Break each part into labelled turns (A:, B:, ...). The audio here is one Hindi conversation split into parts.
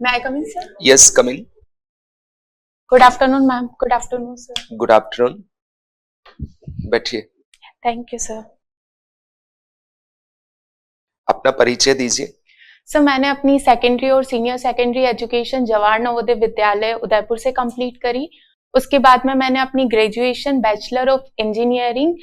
A: May I come in, sir?
B: Yes, come in.
A: Good afternoon, ma'am. Good afternoon, sir.
B: Good afternoon. बैठिए,
A: Thank you, sir.
B: अपना परिचय दीजिए।
A: सर मैंने अपनी सेकेंडरी और senior secondary education Jawahar Navodaya Vidyalaya Udaipur से कंप्लीट करी। उसके बाद में मैंने अपनी graduation bachelor of engineering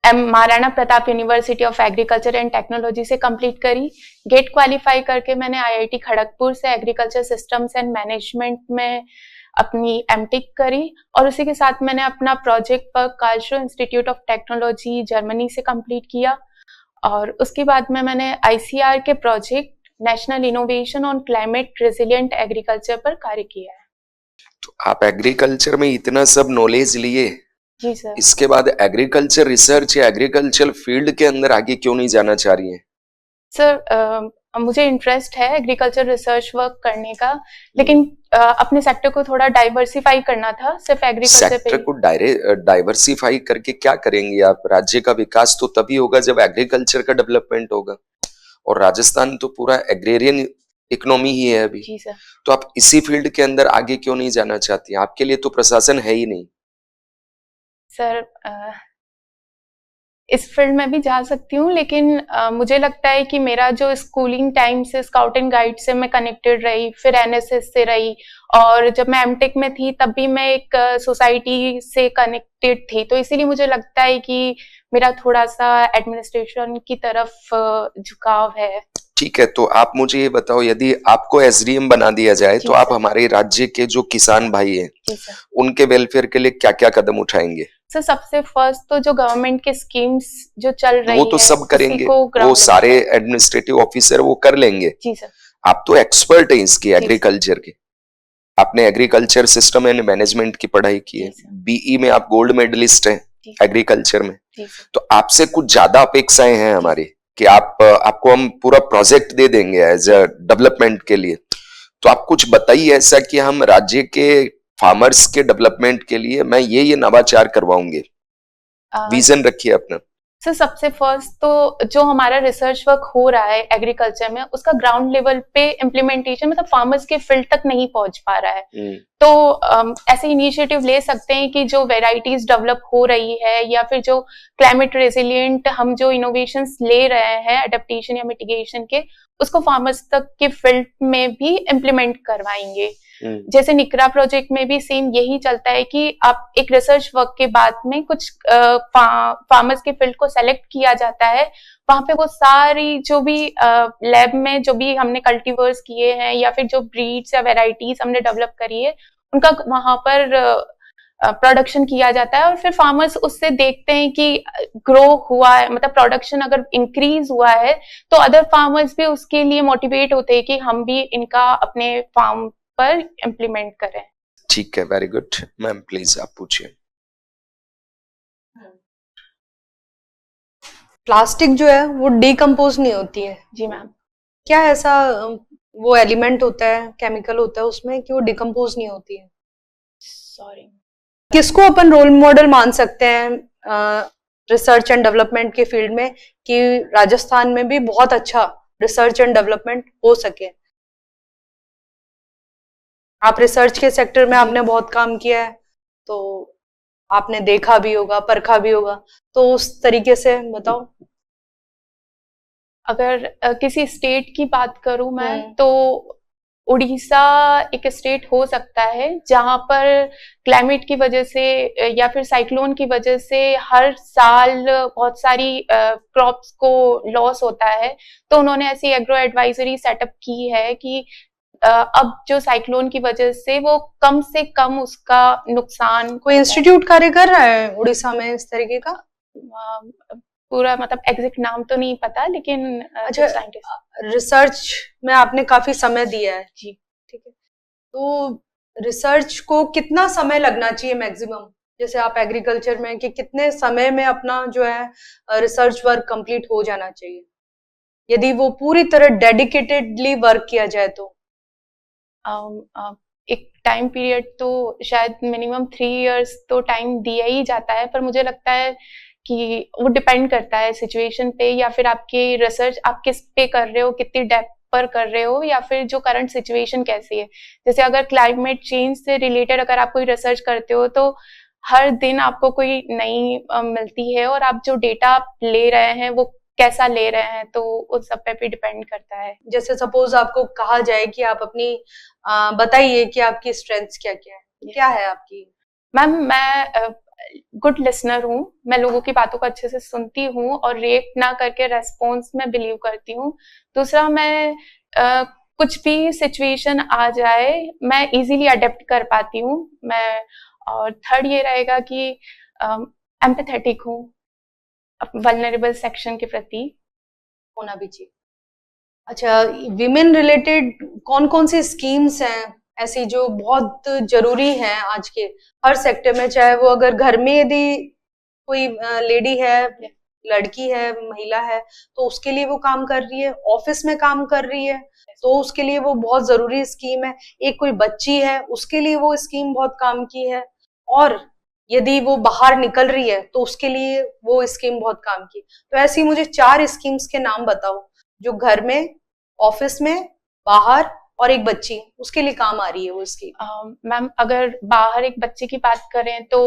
A: Maharana Pratap university of agriculture and technology से कंप्लीट करी। गेट क्वालिफाई करके मैंने आईआईटी खड़गपुर से एग्रीकल्चर सिस्टम्स एंड मैनेजमेंट में अपनी एमटेक करी और उसी के साथ मैंने अपना project work Karlsruhe institute of technology Germany से कंप्लीट किया और उसके बाद में मैंने आईसीआर के project national innovation on climate resilient agriculture पर कार्य किया है।
B: तो आप एग्रीकल्चर में इतना सब नॉलेज लिए,
A: जी सर। इसके
B: बाद एग्रीकल्चर रिसर्च या एग्रीकल्चर फील्ड के अंदर आगे क्यों नहीं जाना चाह रही हैं?
A: सर मुझे इंटरेस्ट है एग्रीकल्चर रिसर्च वर्क करने का, लेकिन अपने सेक्टर को थोड़ा डाइवर्सिफाई करना था। सिर्फ एग्रीकल्चर
B: सेक्टर को डाइवर्सिफाई करके क्या करेंगे आप? राज्य का विकास तो तभी होगा जब एग्रीकल्चर का डेवलपमेंट होगा और राजस्थान तो पूरा एग्रेरियन इकोनॉमी ही है अभी।
A: जी सर।
B: तो आप इसी फील्ड के अंदर आगे क्यों नहीं जाना चाहती? आपके लिए तो प्रशासन है ही नहीं।
A: सर इस फील्ड में भी जा सकती हूँ, लेकिन मुझे लगता है कि मेरा जो स्कूलिंग टाइम से स्काउट एंड गाइड से मैं कनेक्टेड रही, फिर एनएसएस से रही और जब मैं एमटेक में थी तब भी मैं एक सोसाइटी से कनेक्टेड थी, तो इसीलिए मुझे लगता है कि मेरा थोड़ा सा एडमिनिस्ट्रेशन की तरफ झुकाव है।
B: ठीक है, तो आप मुझे ये बताओ, यदि आपको एसडीएम बना दिया जाए तो आप हमारे राज्य के जो किसान भाई हैं उनके वेलफेयर के लिए क्या क्या कदम उठाएंगे?
A: सर सबसे फर्स्ट तो जो गवर्नमेंट के स्कीम्स जो चल रही
B: वो तो सब करेंगे, वो सारे एडमिनिस्ट्रेटिव ऑफिसर वो कर लेंगे। जी सर। आप तो एक्सपर्ट हैं इसकी एग्रीकल्चर के, आपने एग्रीकल्चर सिस्टम एंड मैनेजमेंट की पढ़ाई की है, बीई में आप गोल्ड मेडलिस्ट हैं एग्रीकल्चर में, तो आपसे कुछ ज्यादा अपेक्षाएं हैं हमारी कि आपको हम पूरा प्रोजेक्ट दे देंगे एज अ डेवलपमेंट के लिए। तो आप कुछ बताइए ऐसा कि हम राज्य के फार्मर्स के डेवलपमेंट के लिए मैं ये नवाचार करवाऊंगे, विजन रखिए अपना।
A: सर सबसे फर्स्ट तो जो हमारा रिसर्च वर्क हो रहा है एग्रीकल्चर में उसका ग्राउंड लेवल पे इम्प्लीमेंटेशन मतलब फार्मर्स के फील्ड तक नहीं पहुंच पा रहा है। तो ऐसे इनिशिएटिव ले सकते हैं कि जो वेराइटीज डेवलप हो रही है या फिर जो क्लाइमेट रेजिलिएंट हम जो इनोवेशंस ले रहे हैं एडेप्टेशन या मिटिगेशन के, उसको फार्मर्स तक के फील्ड में भी इम्प्लीमेंट करवाएंगे। जैसे निकरा प्रोजेक्ट में भी सेम यही चलता है कि आप एक रिसर्च वर्क के बाद में कुछ फार्मर्स के फील्ड को सेलेक्ट किया जाता है, वहां पे वो सारी जो भी लैब में जो भी हमने कल्टीवर्स किए हैं या फिर जो ब्रीड्स या वेराइटीज हमने डेवलप करी है उनका वहां पर प्रोडक्शन किया जाता है और फिर फार्मर्स उससे देखते हैं कि ग्रो हुआ है, मतलब प्रोडक्शन अगर इंक्रीज हुआ है तो अदर फार्मर्स भी उसके लिए मोटिवेट होते हैं कि हम भी इनका अपने फार्म पर इम्प्लीमेंट करें।
B: ठीक है, वेरी गुड मैम, प्लीज आप पूछिए।
C: प्लास्टिक जो है वो डिकम्पोज नहीं होती है।
A: जी मैम।
C: क्या ऐसा वो एलिमेंट होता है, केमिकल होता है उसमें कि वो डिकम्पोज नहीं होती है?
A: सॉरी।
C: किसको अपन रोल मॉडल मान सकते हैं रिसर्च एंड डेवलपमेंट के फील्ड में कि राजस्थान में भी बहुत अच्छा रिसर्च एंड डेवलपमेंट हो सके? आप रिसर्च के सेक्टर में आपने बहुत काम किया है तो आपने देखा भी होगा, परखा भी होगा, तो उस तरीके से बताओ।
A: अगर किसी स्टेट की बात करूं मैं तो उड़ीसा एक स्टेट हो सकता है जहां पर क्लाइमेट की वजह से या फिर साइक्लोन की वजह से हर साल बहुत सारी क्रॉप्स को लॉस होता है, तो उन्होंने ऐसी एग्रो एडवाइजरी सेटअप की है कि अब जो साइक्लोन की वजह से वो कम से कम उसका नुकसान।
C: कोई इंस्टीट्यूट कार्य कर रहा है उड़ीसा में इस तरीके का?
A: पूरा मतलब एग्जैक्ट नाम तो नहीं पता, लेकिन
C: अच्छा, रिसर्च में आपने काफी समय दिया है।
A: जी
C: ठीक है, तो रिसर्च को कितना समय लगना चाहिए मैक्सिमम? जैसे आप एग्रीकल्चर में कि कितने समय में अपना जो है रिसर्च वर्क कंप्लीट हो जाना चाहिए यदि वो पूरी तरह डेडिकेटेडली वर्क किया जाए तो?
A: एक टाइम पीरियड तो शायद मिनिमम 3 इयर्स तो टाइम दिया ही जाता है, पर मुझे लगता है कि वो डिपेंड करता है सिचुएशन पे या फिर आपकी रिसर्च आप किस पे कर रहे हो, कितनी डेप्थ पर कर रहे हो या फिर जो करंट सिचुएशन कैसी है। जैसे अगर क्लाइमेट चेंज से रिलेटेड अगर आप कोई रिसर्च करते हो तो हर दिन आपको कोई नई मिलती है और आप जो डेटा आप ले रहे हैं वो कैसा ले रहे हैं, तो उस सब पे भी डिपेंड करता है।
C: जैसे सपोज आपको कहा जाए कि आप अपनी बताइए कि आपकी स्ट्रेंथ्स क्या क्या है, क्या है आपकी?
A: मैम मैं गुड लिसनर हूँ, मैं लोगों की बातों को अच्छे से सुनती हूँ और रिएक्ट ना करके रेस्पॉन्स में बिलीव करती हूँ। दूसरा मैं कुछ भी सिचुएशन आ जाए मैं इजीली अडेप्ट कर पाती हूँ मैं। और थर्ड ये रहेगा कि एम्पैथेटिक हूँ वल्नरेबल सेक्शन के प्रति,
C: होना भी चाहिए। अच्छा, विमेन रिलेटेड कौन कौन सी स्कीम्स हैं ऐसी जो बहुत जरूरी हैं आज के हर सेक्टर में, चाहे वो अगर घर में यदि कोई लेडी है, लड़की है, महिला है, तो उसके लिए वो काम कर रही है, ऑफिस में काम कर रही है तो उसके लिए वो बहुत जरूरी स्कीम है। एक कोई बच्ची है उसके लिए वो स्कीम बहुत काम की है, और यदि वो बाहर निकल रही है तो उसके लिए वो स्कीम बहुत काम की। तो ऐसी मुझे 4 स्कीम्स के नाम बताओ जो घर में, ऑफिस में, बाहर और एक बच्ची, उसके लिए काम आ रही है वो स्कीम।
A: मैम अगर बाहर एक बच्चे की बात करें तो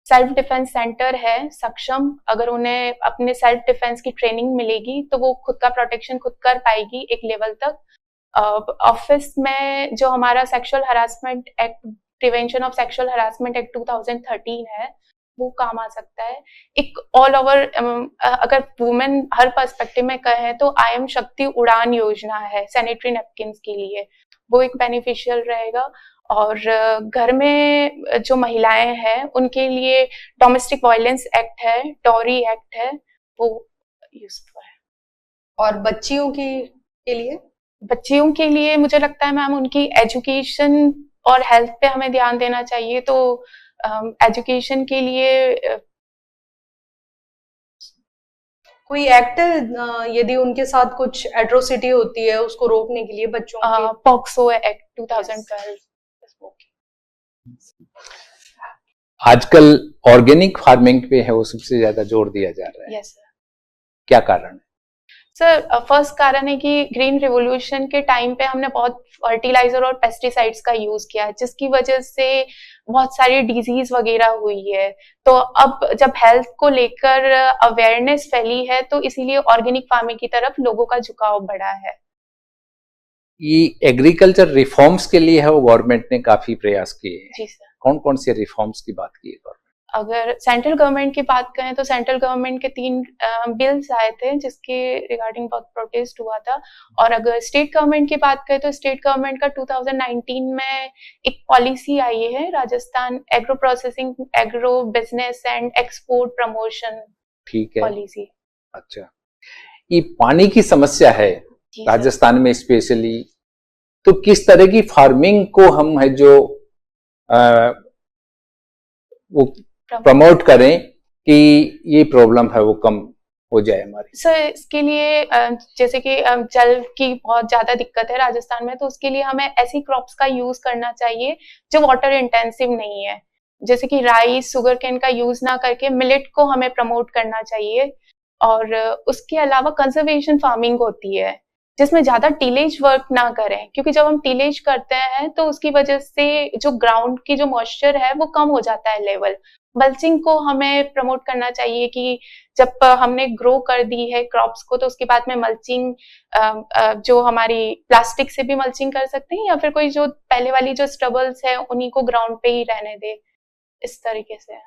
A: सेल्फ डिफेंस सेंटर है सक्षम, अगर उन्हें अपने सेल्फ डिफेंस की ट्रेनिंग मिलेगी तो वो खुद का प्रोटेक्शन खुद कर पाएगी एक लेवल तक। ऑफिस में जो हमारा sexual harassment act, prevention of sexual harassment act 2013 है, वो काम आ सकता है। एक ऑल ओवर अगर वुमेन हर पर्सपेक्टिव में कहें तो आई एम शक्ति उड़ान योजना है सैनिटरी नैपकिन्स के लिए, वो एक बेनिफिशियल रहेगा। और घर में जो महिलाएं हैं उनके लिए डोमेस्टिक वायलेंस एक्ट है, टॉरी एक्ट है, वो यूजफुल है।
C: और बच्चियों के लिए?
A: बच्चियों के लिए मुझे लगता है मैम उनकी एजुकेशन और हेल्थ पे हमें ध्यान देना चाहिए, तो एजुकेशन के लिए
C: कोई एक्ट यदि उनके साथ कुछ एट्रोसिटी होती है उसको रोकने के लिए बच्चों के?
A: POCSO act 2012।
D: आजकल ऑर्गेनिक फार्मिंग पे है वो सबसे ज्यादा जोर दिया जा रहा है।
A: Yes sir.
D: क्या कारण है?
A: सर फर्स्ट कारण है कि ग्रीन रिवोल्यूशन के टाइम पे हमने बहुत फर्टिलाइजर और पेस्टिसाइड्स का यूज किया है जिसकी वजह से बहुत सारी डिजीज वगैरह हुई है। तो अब जब हेल्थ को लेकर अवेयरनेस फैली है तो इसीलिए ऑर्गेनिक फार्मिंग की तरफ लोगों का झुकाव बढ़ा है।
D: ये एग्रीकल्चर रिफॉर्म्स के लिए है वो गवर्नमेंट ने काफी प्रयास किए हैं।
A: जी सर।
D: कौन कौन से रिफॉर्म्स की बात की है गवर्नमेंट?
A: अगर सेंट्रल गवर्नमेंट की बात करें तो सेंट्रल गवर्नमेंट के 3 बिल्स आए थे जिसके रिगार्डिंग बहुत प्रोटेस्ट हुआ था। और अगर स्टेट गवर्नमेंट की बात करें तो स्टेट गवर्नमेंट का 2019 में एक पॉलिसी आई है, Rajasthan agro processing, agro business and export promotion policy.
D: अच्छा, ये पानी की समस्या है राजस्थान में स्पेशली, तो किस तरह की फार्मिंग को हम है जो वो प्रमोट करें कि ये प्रॉब्लम है वो कम हो जाए हमारी?
A: सर इसके लिए जैसे कि जल की बहुत ज्यादा दिक्कत है राजस्थान में, तो उसके लिए हमें ऐसी क्रॉप्स का यूज करना चाहिए जो वाटर इंटेंसिव नहीं है, जैसे कि राइस, शुगर केन का यूज ना करके मिलेट को हमें प्रमोट करना चाहिए। और उसके अलावा कंजर्वेशन फार्मिंग होती है जिसमें ज्यादा टीलेज वर्क ना करें, क्योंकि जब हम टीलेज करते हैं तो उसकी वजह से जो ग्राउंड की जो मॉइस्चर है वो कम हो जाता है लेवल। मल्चिंग को हमें प्रमोट करना चाहिए कि जब हमने ग्रो कर दी है क्रॉप्स को तो उसके बाद में मल्चिंग, जो हमारी प्लास्टिक से भी मल्चिंग कर सकते हैं या फिर कोई जो पहले वाली जो स्टबल्स है उन्हीं को ग्राउंड पे ही रहने दे, इस तरीके से।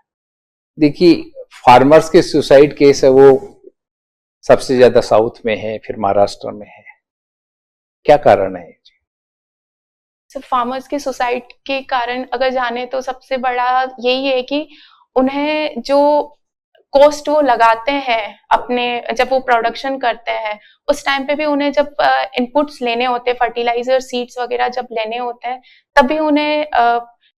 A: देखिए
D: फार्मर्स के सुसाइड केस है वो सबसे ज्यादा साउथ में है, फिर महाराष्ट्र में है, क्या कारण है?
A: फार्मर्स के सुसाइड के कारण अगर जाने तो सबसे बड़ा यही है कि उन्हें जो कॉस्ट वो लगाते हैं अपने, जब वो प्रोडक्शन करते हैं उस टाइम पे भी उन्हें जब इनपुट्स लेने होते हैं, फर्टिलाइजर, सीड्स वगैरह जब लेने होते हैं तभी उन्हें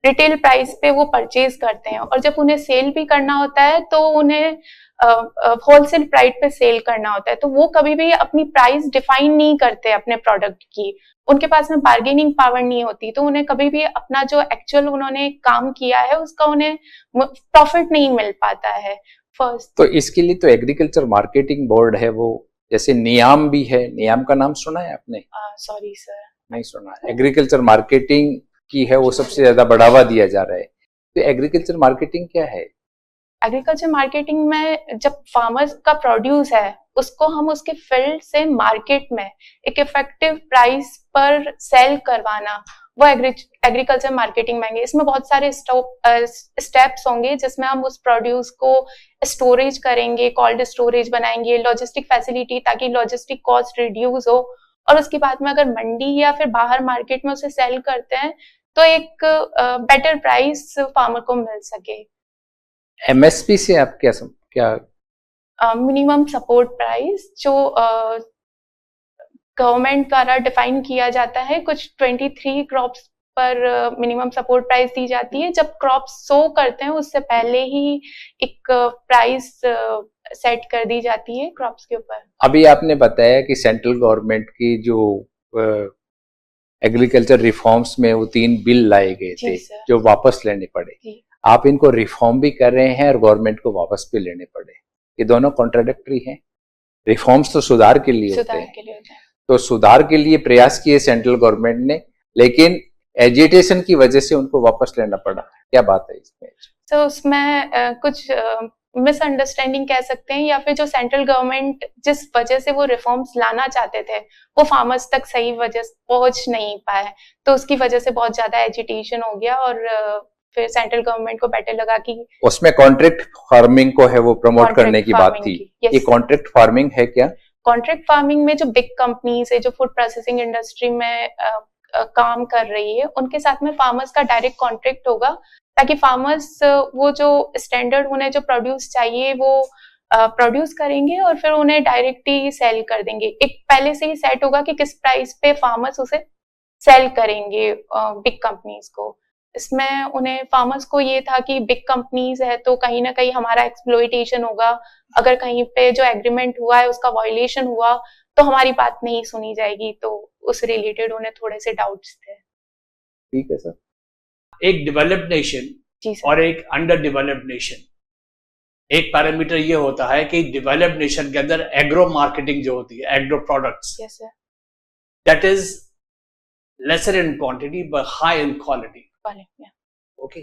A: रिटेल प्राइस पे वो परचेज करते हैं, और जब उन्हें सेल भी करना होता है तो उन्हें होलसेल प्राइस पे सेल करना होता है, तो वो कभी भी अपनी प्राइस डिफाइन नहीं करते अपने प्रोडक्ट की, उनके पास में बार्गेनिंग पावर नहीं होती, तो उन्हें कभी भी अपना जो एक्चुअल उन्होंने काम किया है उसका उन्हें प्रॉफिट नहीं मिल पाता है फर्स्ट।
D: तो इसके लिए तो एग्रीकल्चर मार्केटिंग बोर्ड है वो जैसे नियाम भी है, नियाम का नाम सुना है आपने?
A: सॉरी सर,
D: नहीं सुना। एग्रीकल्चर मार्केटिंग की है, वो सबसे ज्यादा बढ़ावा दिया जा रहा है। तो एग्रीकल्चर मार्केटिंग क्या है?
A: एग्रीकल्चर मार्केटिंग में जब फार्मर्स का प्रोड्यूस है उसको हम उसके फील्ड से मार्केट में एक इफेक्टिव प्राइस पर सेल करवाना, वो एग्रीकल्चर मार्केटिंग में आएंगे। इसमें बहुत सारे स्टेप्स होंगे जिसमें हम उस प्रोड्यूस को स्टोरेज करेंगे, कोल्ड स्टोरेज बनाएंगे, लॉजिस्टिक फैसिलिटी ताकि लॉजिस्टिक कॉस्ट रिड्यूस हो, और उसके बाद में अगर मंडी या फिर बाहर मार्केट में उसे सेल करते हैं तो एक बेटर प्राइस फार्मर को मिल सके।
D: एमएसपी से आप क्या
A: मिनिमम सपोर्ट प्राइस जो गवर्नमेंट द्वारा डिफाइन किया जाता है, कुछ 23 क्रॉप्स पर मिनिमम सपोर्ट प्राइस दी जाती है। जब क्रॉप सो करते हैं उससे पहले ही एक प्राइस सेट कर दी जाती है क्रॉप्स के ऊपर।
D: अभी आपने बताया कि सेंट्रल गवर्नमेंट की जो एग्रीकल्चर रिफॉर्म्स में वो 3 बिल लाए गए थे जो वापस लेने पड़े, आप इनको रिफॉर्म भी कर रहे हैं और गवर्नमेंट को वापस भी लेने पड़े, ये दोनों कॉन्ट्राडिक्टरी हैं। रिफॉर्म्स तो सुधार के लिए होते हैं, तो सुधार के लिए प्रयास किए सेंट्रल गवर्नमेंट ने, लेकिन एजिटेशन की वजह से उनको वापस लेना पड़ा। क्या बात है इसमें?
A: तो उसमें कुछ मिसअंडरस्टैंडिंग कह सकते हैं, या फिर जो सेंट्रल गवर्नमेंट जिस वजह से वो रिफॉर्म्स लाना चाहते थे वो फार्मर्स तक सही वजह पहुंच नहीं पाए, तो उसकी वजह से बहुत ज्यादा एजिटेशन हो गया और फिर सेंट्रल गवर्नमेंट को बेटर लगा कि उसमें
D: कॉन्ट्रैक्ट फार्मिंग को है वो प्रमोट करने की बात थी। ये कॉन्ट्रैक्ट फार्मिंग है क्या?
A: कॉन्ट्रैक्ट फार्मिंग में जो बिग कंपनीज है जो फूड प्रोसेसिंग इंडस्ट्री में काम कर रही है उनके साथ में फार्मर्स का डायरेक्ट कॉन्ट्रैक्ट होगा, ताकि फार्मर्स वो जो स्टैंडर्ड उन्हें जो प्रोड्यूस चाहिए वो प्रोड्यूस करेंगे और फिर उन्हें डायरेक्ट ही सेल कर देंगे। एक पहले से ही सेट होगा कि किस प्राइस पे फार्मर्स उसे सेल करेंगे बिग कंपनीज को। इसमें उन्हें फार्मर्स को ये था कि बिग कंपनीज है तो कहीं ना कहीं हमारा एक्सप्लॉइटेशन होगा, अगर कहीं पे जो एग्रीमेंट हुआ है उसका वायलेशन हुआ तो हमारी बात नहीं सुनी जाएगी, तो उस रिलेटेड उन्हें थोड़े से डाउट्स थे।
D: ठीक है सर।
E: एक डेवलप्ड नेशन और एक अंडर डेवलप्ड नेशन, एक पैरामीटर ये होता है कि डेवलप्ड नेशन के अंदर एग्रो मार्केटिंग जो होती है, agro products, that is lesser in quantity but high in quality. Okay,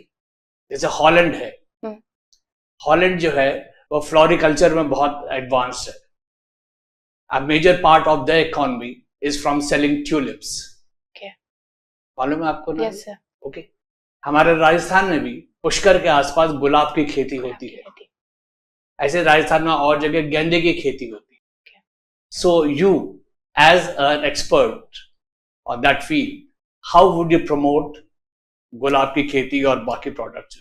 E: जैसे हॉलैंड है, हॉलैंड जो है वो फ्लोरिकल्चर में बहुत एडवांस्ड है। A major part of their economy is from selling tulips. Okay. मालूम है आपको ना?
A: Yes, sir.
E: Okay. हमारे राजस्थान में भी पुष्कर के आसपास गुलाब की खेती होती है, ऐसे राजस्थान में और जगह गेंदे की खेती होती है। So you, as an expert on that field, how would you promote गुलाब की खेती और बाकी प्रोडक्ट्स?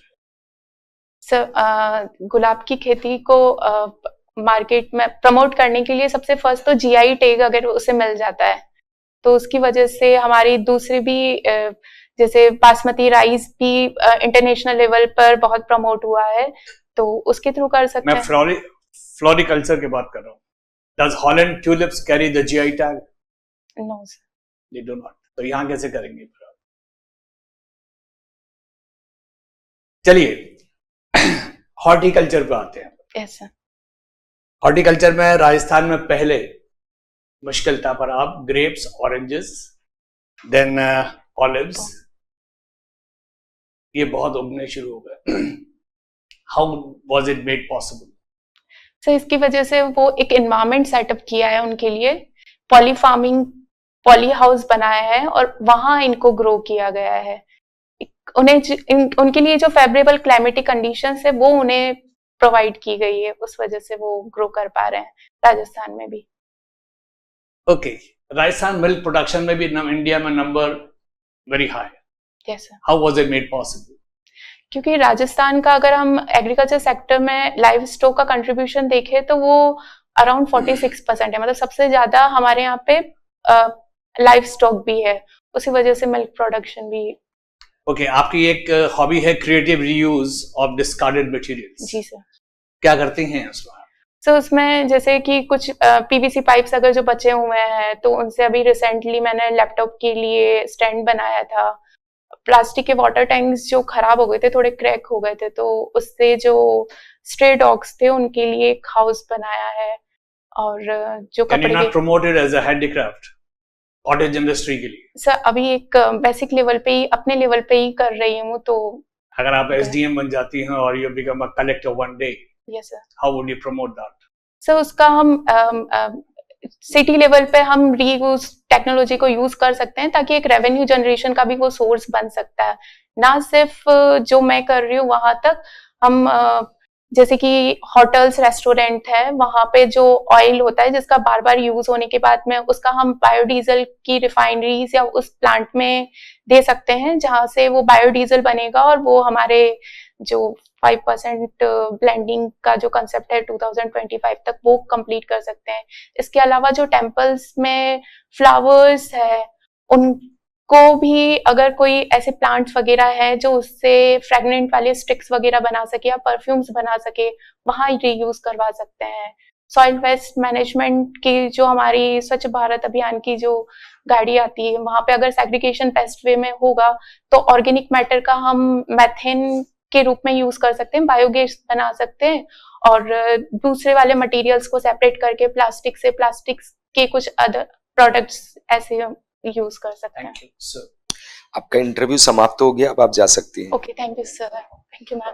A: सर, गुलाब की खेती को मार्केट में प्रमोट करने के लिए सबसे फर्स्ट तो जीआई टैग अगर उसे मिल जाता है तो उसकी वजह से हमारी दूसरी भी जैसे बासमती राइस भी इंटरनेशनल लेवल पर बहुत प्रमोट हुआ है, तो उसके थ्रू कर सकते हैं।
E: मैं फ्लोरिकल्चर की बात कर रहा हूँ। Does Holland tulips carry the GI tag?
A: No sir.
E: They do not. तो यहाँ कैसे करेंगे? चलिए हॉर्टिकल्चर पे आते हैं।
A: Yes sir.
E: हॉर्टिकल्चर में राजस्थान में पहले मुश्किल था, पर आप ग्रेप्स, ऑरेंजेस, देन ऑलिव्स, ये बहुत उगने शुरू हो गए। How was it made possible?
A: Sir, इसकी वजह से वो एक एनवायरनमेंट सेटअप किया है उनके लिए, पॉली फार्मिंग, पॉली हाउस बनाया है और वहां इनको ग्रो किया गया है। उन्हें उनके लिए जो फेवरेबल क्लाइमेटिक कंडीशंस है वो उन्हें प्रोवाइड की गई है, उस वजह से वो ग्रो कर पा रहे हैं राजस्थान में भी।
E: ओके, राजस्थान मिल्क प्रोडक्शन में भी इंडिया में number very high.
A: Yes sir.
E: How was it made possible?
A: क्योंकि राजस्थान का अगर हम एग्रीकल्चर सेक्टर में लाइव स्टॉक का कंट्रीब्यूशन देखें तो वो अराउंड 46% है, मतलब सबसे ज्यादा हमारे यहाँ पे लाइव स्टॉक भी है, उसी वजह से मिल्क प्रोडक्शन भी।
E: ओके, आपकी एक हॉबी है creative reuse of discarded materials.
A: जी सर।
E: क्या करती हैं उसमें?
A: सो उसमें जैसे कि कुछ पीवीसी पाइप्स अगर जो बचे हुए हैं तो उनसे अभी रिसेंटली मैंने लैपटॉप के लिए स्टैंड बनाया था। प्लास्टिक के वाटर टैंक्स जो खराब हो गए थे, थोड़े क्रैक हो गए थे, तो उससे जो स्ट्रे डॉग्स थे उनके लिए एक हाउस बनाया है। और जो
E: Can you
A: कपड़े
E: not promote it as a handicraft cottage industry के लिए?
A: सर अभी एक बेसिक लेवल पे ही, अपने लेवल पे ही कर रही हूँ, तो
E: अगर आप SDM बन जाती हैं और you become a collector one day,
A: yes sir,
E: how would you promote that?
A: Sir उसका हम सिटी लेवल पे हम रीयूज टेक्नोलॉजी को यूज कर सकते हैं, ताकि एक रेवेन्यू जनरेशन का भी वो सोर्स बन सकता है। ना सिर्फ जो मैं कर रही हूँ वहां तक, हम जैसे कि होटल्स रेस्टोरेंट है, वहां पे जो ऑयल होता है जिसका बार बार यूज होने के बाद में उसका हम बायोडीजल की रिफाइनरीज या उस प्लांट में दे सकते हैं, जहां से वो बायोडीजल बनेगा और वो हमारे जो 5% ब्लेंडिंग का जो कंसेप्ट है 2025 तक वो कंप्लीट कर सकते हैं। इसके अलावा जो टेम्पल्स में फ्लावर्स है, उनको भी अगर कोई ऐसे प्लांट्स वगैरह है जो उससे फ्रेगनेंट वाले स्टिक्स वगैरह बना सके या परफ्यूम्स बना सके, वहां रीयूज करवा सकते हैं। सॉइल वेस्ट मैनेजमेंट की जो हमारी स्वच्छ भारत अभियान की जो गाड़ी आती है, वहां पे अगर सेग्रीगेशन बेस्ट वे में होगा तो ऑर्गेनिक मैटर का हम मैथेन के रूप में यूज कर सकते हैं, बायोगैस बना सकते हैं, और दूसरे वाले मटेरियल्स को सेपरेट करके प्लास्टिक से प्लास्टिक्स के कुछ अदर प्रोडक्ट्स ऐसे यूज कर सकते हैं।
B: आपका इंटरव्यू समाप्त हो गया, अब आप जा सकती हैं।
A: Okay, thank you sir, thank you ma'am.